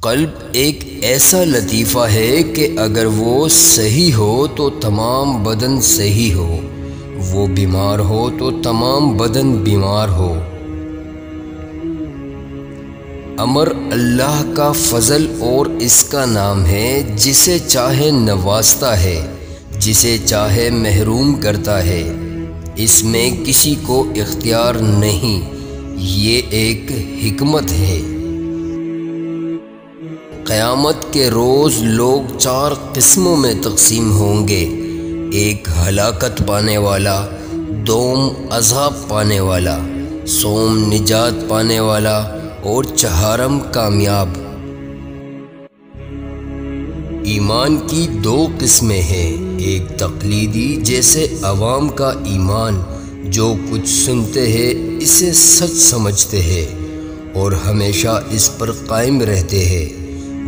قلب ایک ایسا لطیفہ ہے کہ اگر وہ صحیح ہو تو تمام بدن صحیح ہو، وہ بیمار ہو تو تمام بدن بیمار ہو۔ امر اللہ کا فضل اور اس کا نام ہے، جسے چاہے نوازتا ہے، جسے چاہے محروم کرتا ہے، اس میں کسی کو اختیار نہیں، یہ ایک حکمت ہے۔ قیامت کے روز لوگ 4 قسموں میں تقسیم ہوں گے، ایک ہلاکت پانے والا، دوم عذاب پانے والا، سوم نجات پانے والا اور چہارم کامیاب۔ ایمان کی 2 قسمیں ہیں، ایک تقلیدی جیسے عوام کا ایمان، جو کچھ سنتے ہیں اسے سچ سمجھتے ہیں اور ہمیشہ اس پر قائم رہتے ہیں۔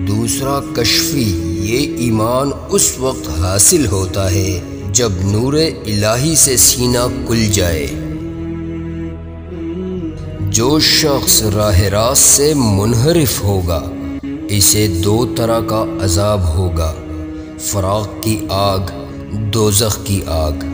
دوسرا کشفی، یہ ایمان اس وقت حاصل ہوتا ہے جب نور الہی سے سینہ کھل جائے۔ جو شخص راہ راست سے منحرف ہوگا، اسے 2 طرح کا عذاب ہوگا، فراق کی آگ، دوزخ کی آگ۔